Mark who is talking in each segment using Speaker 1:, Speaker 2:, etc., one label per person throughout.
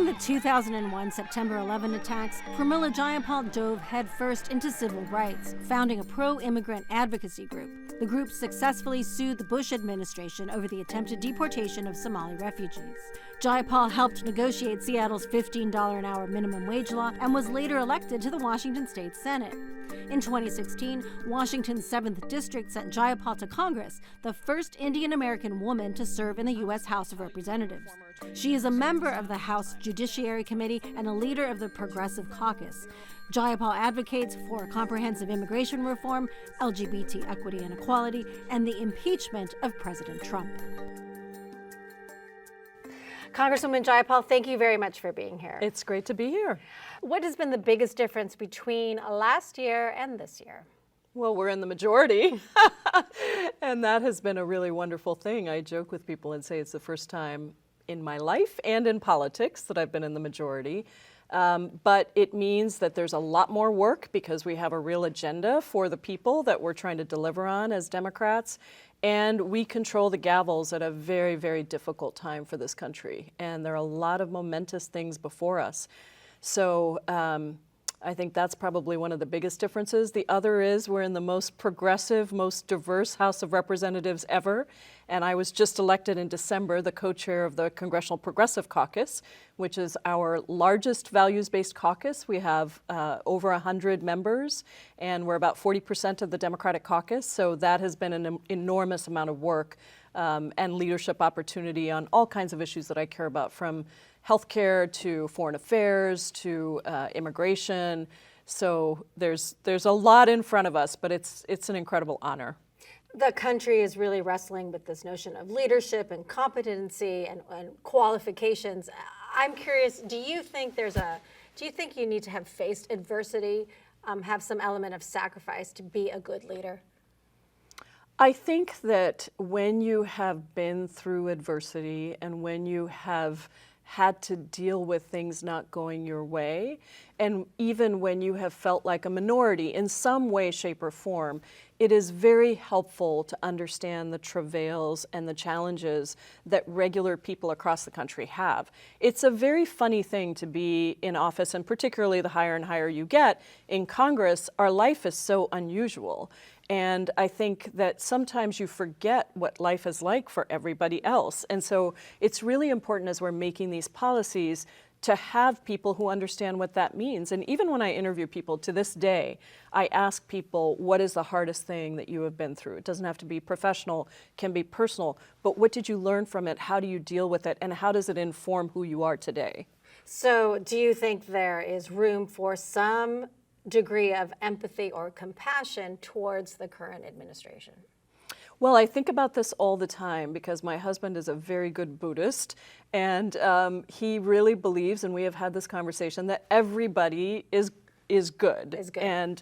Speaker 1: Following the 2001 September 11 attacks, Pramila Jayapal dove headfirst into civil rights, founding a pro-immigrant advocacy group. The group successfully sued the Bush administration over the attempted deportation of Somali refugees. Jayapal helped negotiate Seattle's $15 an hour minimum wage law and was later elected to the Washington State Senate. In 2016, Washington's 7th District sent Jayapal to Congress, the first Indian-American woman to serve in the U.S. House of Representatives. She is a member of the House Judiciary Committee and a leader of the Progressive Caucus. Jayapal advocates for comprehensive immigration reform, LGBT equity and equality, and the impeachment of President Trump. Congresswoman Jayapal, thank you very much for being here.
Speaker 2: It's great to be here.
Speaker 1: What has been the biggest difference between last year and this year?
Speaker 2: Well, we're in the majority, and that has been a really wonderful thing. I joke with people and say it's the first time in my life and in politics that I've been in the majority. But it means that there's a lot more work because we have a real agenda for the people that we're trying to deliver on as Democrats. And we control the gavels at a very, very difficult time for this country. And there are a lot of momentous things before us. So I think that's probably one of the biggest differences. The other is we're in the most progressive, most diverse House of Representatives ever. And I was just elected in December, the co-chair of the Congressional Progressive Caucus, which is our largest values-based caucus. We have over 100 members, and we're about 40% of the Democratic caucus. So that has been an enormous amount of work and leadership opportunity on all kinds of issues that I care about, from healthcare to foreign affairs to immigration. So there's a lot in front of us, but it's an incredible honor.
Speaker 1: The country is really wrestling with this notion of leadership and competency and qualifications. I'm curious, do you think you need to have faced adversity, have some element of sacrifice to be a good leader?
Speaker 2: I think that when you have been through adversity and when you have had to deal with things not going your way, and even when you have felt like a minority in some way, shape, or form, it is very helpful to understand the travails and the challenges that regular people across the country have. It's a very funny thing to be in office, and particularly the higher and higher you get in Congress, our life is so unusual. And I think that sometimes you forget what life is like for everybody else. And so it's really important as we're making these policies to have people who understand what that means. And even when I interview people to this day, I ask people, what is the hardest thing that you have been through? It doesn't have to be professional, can be personal, but what did you learn from it? How do you deal with it? And how does it inform who you are today?
Speaker 1: So do you think there is room for some degree of empathy or compassion towards the current administration?
Speaker 2: Well, I think about this all the time because my husband is a very good Buddhist, and he really believes, and we have had this conversation, that everybody is good. And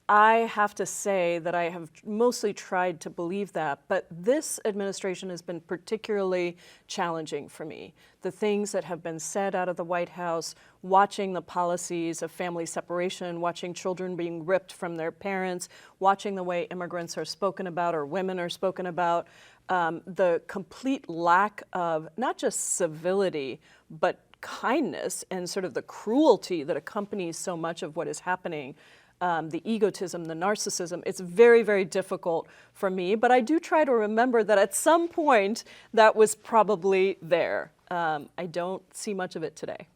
Speaker 2: I have to say that I have mostly tried to believe that, but this administration has been particularly challenging for me. The things that have been said out of the White House, watching the policies of family separation, watching children being ripped from their parents, watching the way immigrants are spoken about or women are spoken about, the complete lack of not just civility, but kindness and sort of the cruelty that accompanies so much of what is happening. The egotism, the narcissism, it's very, very difficult for me, but I do try to remember that at some point that was probably there. I don't see much of it today.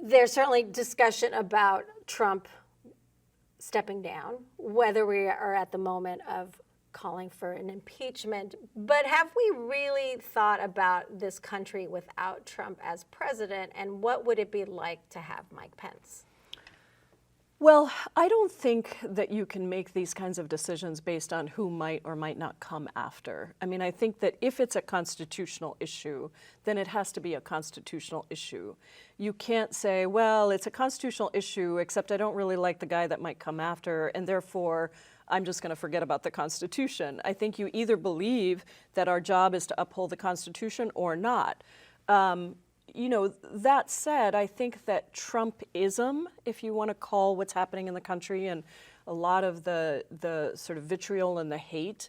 Speaker 1: There's certainly discussion about Trump stepping down, whether we are at the moment of calling for an impeachment, but have we really thought about this country without Trump as president, and what would it be like to have Mike Pence?
Speaker 2: Well, I don't think that you can make these kinds of decisions based on who might or might not come after. I mean, I think that if it's a constitutional issue, then it has to be a constitutional issue. You can't say, well, it's a constitutional issue, except I don't really like the guy that might come after, and therefore I'm just going to forget about the Constitution. I think you either believe that our job is to uphold the Constitution or not. You know, that said, I think that Trumpism, if you want to call what's happening in the country, and a lot of the sort of vitriol and the hate,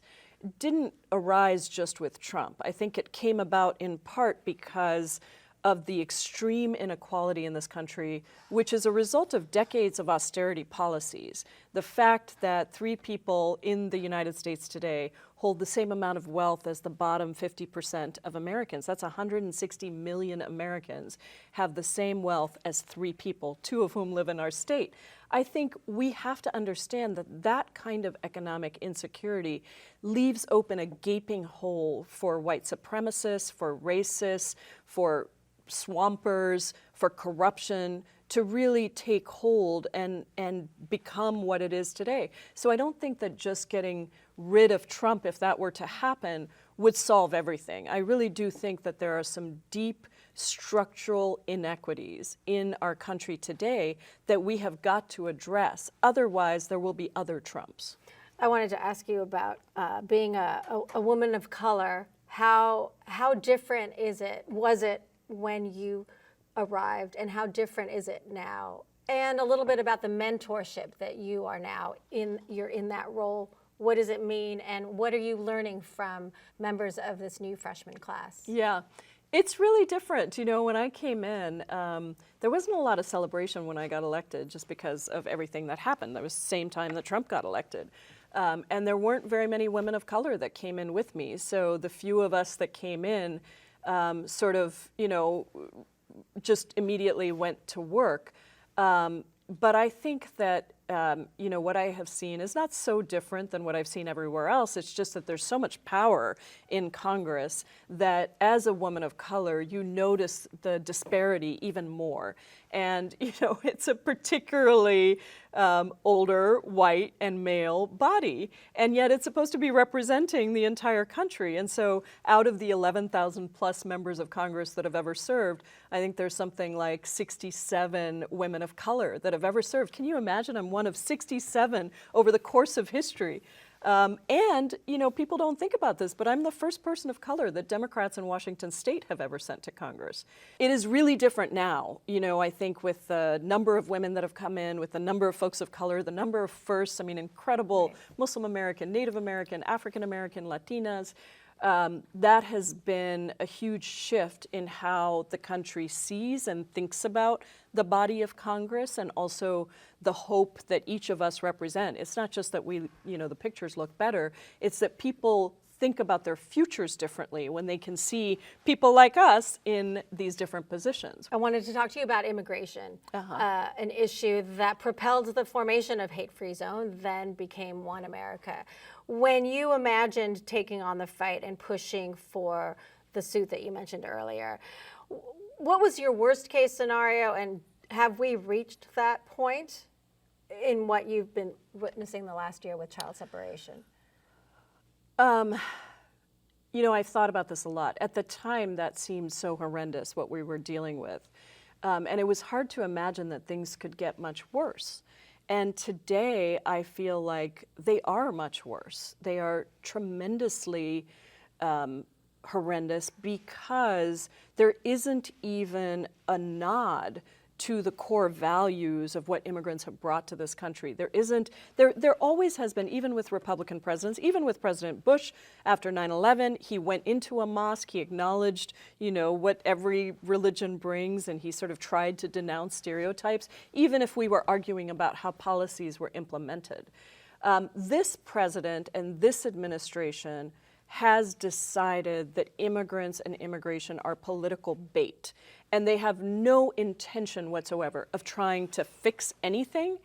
Speaker 2: didn't arise just with Trump. I think it came about in part because of the extreme inequality in this country, which is a result of decades of austerity policies. The fact that 3 people in the United States today hold the same amount of wealth as the bottom 50% of Americans. That's 160 million Americans have the same wealth as 3 people, 2 of whom live in our state. I think we have to understand that that kind of economic insecurity leaves open a gaping hole for white supremacists, for racists, for swampers, for corruption to really take hold and become what it is today. So I don't think that just getting rid of Trump, if that were to happen, would solve everything. I really do think that there are some deep structural inequities in our country today that we have got to address. Otherwise, there will be other Trumps.
Speaker 1: I wanted to ask you about being a woman of color. How different was it when you arrived, and how different is it now? And a little bit about the mentorship that you are now you're in that role. What does it mean, and what are you learning from members of this new freshman class?
Speaker 2: Yeah, it's really different. You know, when I came in, there wasn't a lot of celebration when I got elected just because of everything that happened. That was the same time that Trump got elected. And there weren't very many women of color that came in with me. So the few of us that came in sort of, you know, just immediately went to work. But I think that, you know, what I have seen is not so different than what I've seen everywhere else. It's just that there's so much power in Congress that as a woman of color, you notice the disparity even more. And, you know, it's a particularly older, white, and male body. And yet it's supposed to be representing the entire country. And so out of the 11,000 plus members of Congress that have ever served, I think there's something like 67 women of color that have ever served. Can you imagine? I'm one of 67 over the course of history. And, you know, people don't think about this, but I'm the first person of color that Democrats in Washington state have ever sent to Congress. It is really different now, you know, I think with the number of women that have come in, with the number of folks of color, the number of firsts, I mean, incredible Muslim American, Native American, African American, Latinas. That has been a huge shift in how the country sees and thinks about the body of Congress, and also the hope that each of us represent. It's not just that we, you know, the pictures look better, it's that people think about their futures differently when they can see people like us in these different positions.
Speaker 1: I wanted to talk to you about immigration, an issue that propelled the formation of Hate-Free Zone, then became One America. When you imagined taking on the fight and pushing for the suit that you mentioned earlier, what was your worst case scenario, and have we reached that point in what you've been witnessing the last year with child separation?
Speaker 2: You know, I've thought about this a lot. At the time, that seemed so horrendous, what we were dealing with. And it was hard to imagine that things could get much worse. And today, I feel like they are much worse. They are tremendously horrendous because there isn't even a nod to the core values of what immigrants have brought to this country. There always has been, even with Republican presidents, even with President Bush after 9/11, he went into a mosque, he acknowledged, you know, what every religion brings, and he sort of tried to denounce stereotypes, even if we were arguing about how policies were implemented. This president and this administration has decided that immigrants and immigration are political bait, and they have no intention whatsoever of trying to fix anything.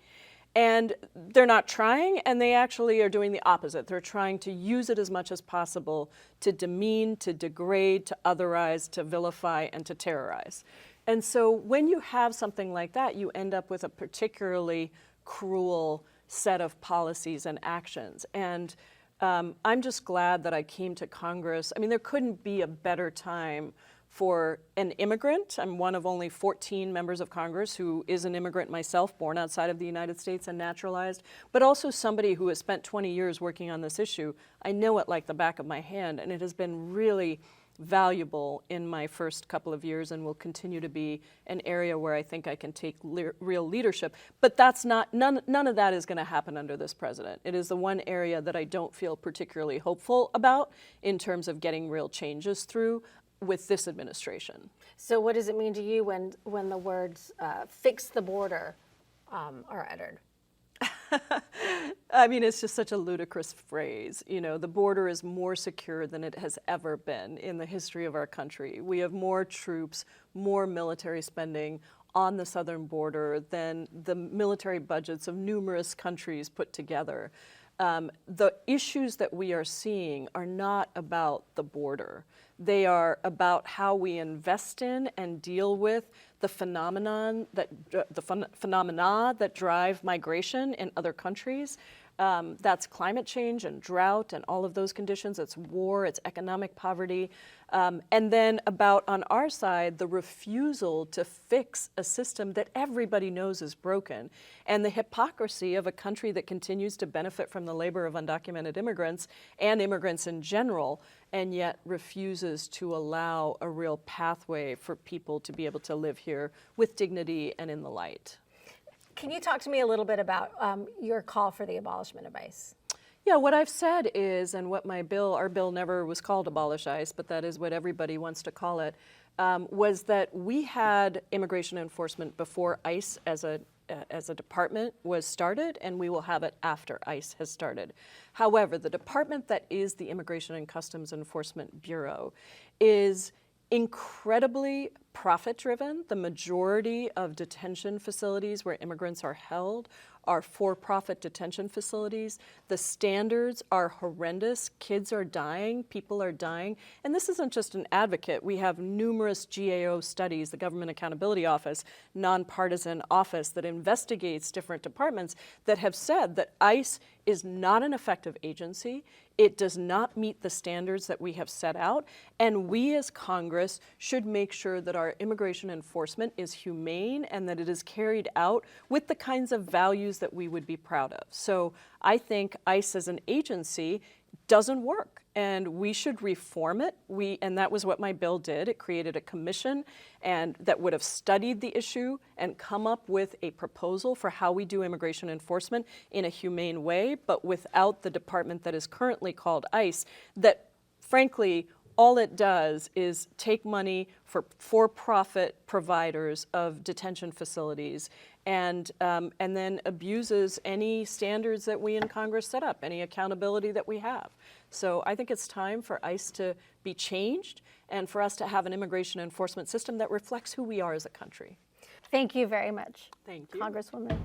Speaker 2: And they're not trying, and they actually are doing the opposite. They're trying to use it as much as possible to demean, to degrade, to otherize, to vilify, and to terrorize. And so when you have something like that, you end up with a particularly cruel set of policies and actions. And I'm just glad that I came to Congress. I mean, there couldn't be a better time for an immigrant. I'm one of only 14 members of Congress who is an immigrant myself, born outside of the United States and naturalized, but also somebody who has spent 20 years working on this issue. I know it like the back of my hand, and it has been really valuable in my first couple of years and will continue to be an area where I think I can take real leadership. But that's not, none of that is going to happen under this president. It is the one area that I don't feel particularly hopeful about in terms of getting real changes through. with this administration.
Speaker 1: So what does it mean to you when the words fix the border are uttered?
Speaker 2: I mean, it's just such a ludicrous phrase. You know, the border is more secure than it has ever been in the history of our country. We have more troops, more military spending on the southern border than the military budgets of numerous countries put together. The issues that we are seeing are not about the border. They are about how we invest in and deal with the phenomena that drive migration in other countries. That's climate change and drought and all of those conditions. It's war, it's economic poverty. And then about, on our side, the refusal to fix a system that everybody knows is broken, and the hypocrisy of a country that continues to benefit from the labor of undocumented immigrants and immigrants in general, and yet refuses to allow a real pathway for people to be able to live here with dignity and in the light.
Speaker 1: Can you talk to me a little bit about your call for the abolishment of ICE?
Speaker 2: Yeah, what I've said is, and what our bill never was called Abolish ICE, but that is what everybody wants to call it, was that we had immigration enforcement before ICE as a department was started, and we will have it after ICE has started. However, the department that is the Immigration and Customs Enforcement Bureau is incredibly profit-driven. The majority of detention facilities where immigrants are held are for-profit detention facilities. The standards are horrendous. Kids are dying, people are dying. And this isn't just an advocate. We have numerous GAO studies, the Government Accountability Office, nonpartisan office that investigates different departments, that have said that ICE is not an effective agency. It does not meet the standards that we have set out, and we as Congress should make sure that our immigration enforcement is humane and that it is carried out with the kinds of values that we would be proud of. So I think ICE as an agency doesn't work, and we should reform it. And that was what my bill did. It created a commission and that would have studied the issue and come up with a proposal for how we do immigration enforcement in a humane way, but without the department that is currently called ICE, that frankly, all it does is take money for-profit providers of detention facilities and then abuses any standards that we in Congress set up, any accountability that we have. So I think it's time for ICE to be changed and for us to have an immigration enforcement system that reflects who we are as a country.
Speaker 1: Thank you very much.
Speaker 2: Thank you.
Speaker 1: Congresswoman.